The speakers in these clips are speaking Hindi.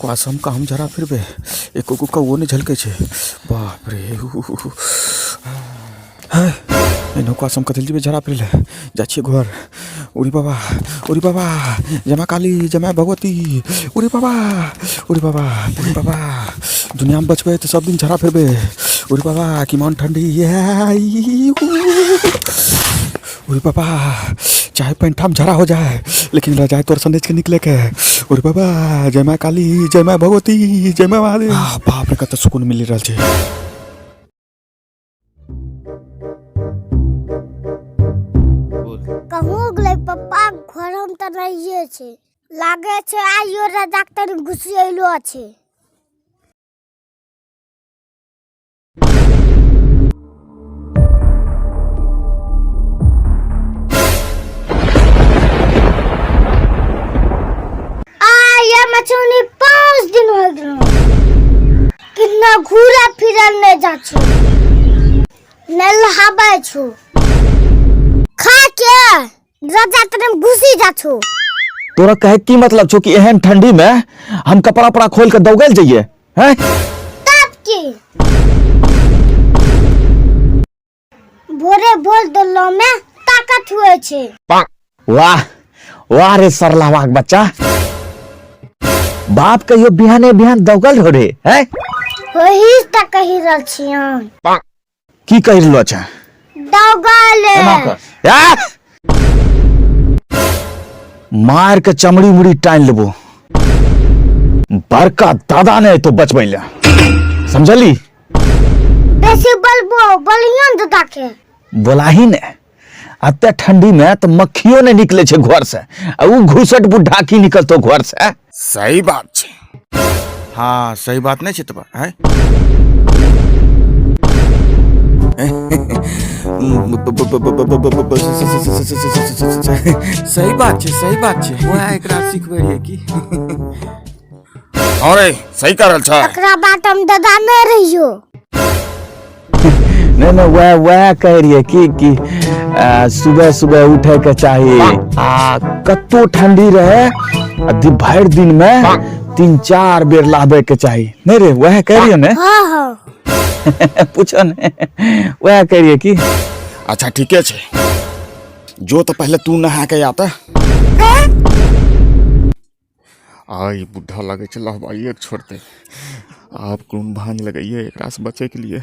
आसम का हम जरा फिर बे एक का वो ने झलके छे बाप रे एनो को आसम का दिल जरा फिर ले जाछे घर उरी बाबा जमा काली जमा भगवती उरी बाबा दुनिया में बच गए तो सब दिन झरा फिर बे उरी बाबा की मन ठंडी उरी बाबा चाहे पेंटा में झरा हो जाए लेकिन रजाए तोर संदेश के निकले के उरी बाबा जय मां काली जय मां भगवती जय मां महादेव बाप रे कत सुकून मिल रहल छे। कहूँ गले पप्पा घर हम त रहिए छे लागे छे आइयो रे डॉक्टर घुसियलो छे। मछली 5 दिन हो गए कितना घूरा फिरल ने जा छो ने लहाबे छो खा के रजा तने घुसी जा छो। तोरा कहे की मतलब छो कि एहन ठंडी में हम कपड़ा खोल के दौगल जाइए हैं तब की भोरे भोर दलो में ताकत हुए छे। वाह रे सरलावा के बच्चा बाप कहियो बिहान दौगल हो रे है वही त कहि रहल छियन की कहि रहलो छ दौगल मार के चमड़ी मुड़ी टाइन लेबो बड़का दादा ने तो बचबै ले समझली बेसी बलियन दादा के बोलाही ने अते ठंडी में तो मक्खियों ने निकले छे घर से आ उ घुसट बुढ़ा की निकलतो घर से। सही बात छे हाँ सही बात नहीं छे तबा है सही बात छे वो एकरा सिखबै रे की अरे सही करल छ एकरा बात हम दादा न रहियो नहीं वह कह रही है कि सुबह उठे के चाहिए कत्तो ठंडी रहे भर दिन में 3-4 बेर लाबे के चाहिए नहीं रे वह कह रही है ने हाँ पूछो ने वह कह रही है कि अच्छा ठीक है छे जो तो पहले तू नहा के आता आई बुढ़ा लगे चला भाई एक छोड़ते आप कौन भांज लगाइए एक रास बचे के लिए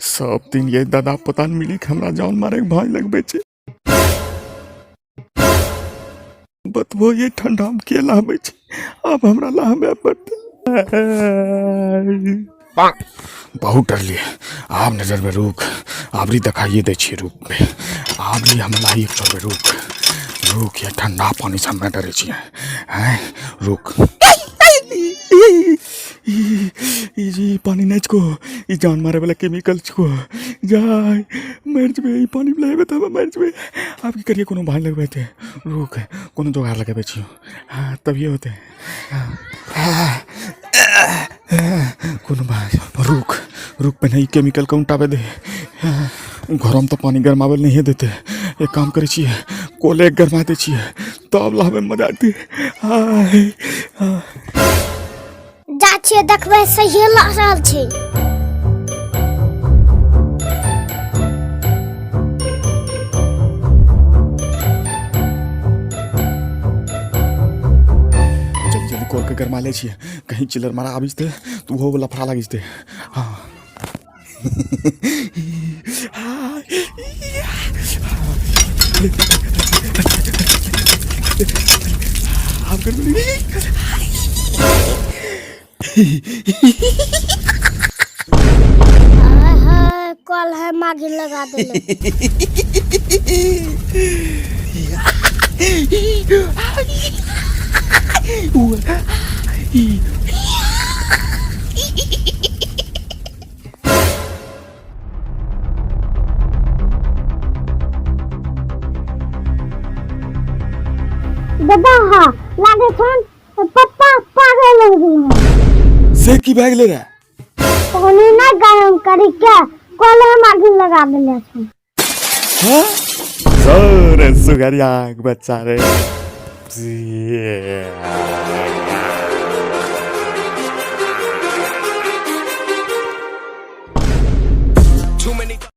सब दिन ये दादा पता नहीं मिली हमरा जान मारे भांज लगबे छे बतबो ये ठंडा में के लाबे छे अब हमरा लाबे पड़ते बहुत डर लिए आप नजर में रुक आबरी दिखाइए दे छी रुक पे आबरी हम लाई एक छोड़ रुक ये ठंडा पानी से मैं डरे छी हैं रुक ई पानी नहीं को ई जान मारे वाला केमिकल को जाय मर जबे ई पानी लेबे त मर जबे आप की करिए कोनो भान लगबे थे रुक कोनो जोगाड़ लगाबे छी हां तब ये होते कोनो भान रुक पे नहीं केमिकल का उठावे दे घर में तो पानी गरमावल नहीं देते एक काम करे छी कोले गरमा दे छी तब लाबे मजा आती जाछे देखबे सही लग रहल छै जल्दी कोल के गरमा ले छी कहीं चिलर मारा आबिस थे तू हो वाला फरा लागिस थे हां आप कर कल है मागिन लगा देले दादा हाँ लागे छन पप्पा पागल हो गए से की बैग ले रहा पानी ना गरम करी के कोले मागिन लगा देले छन हां सर सुगरिया बच्चा रे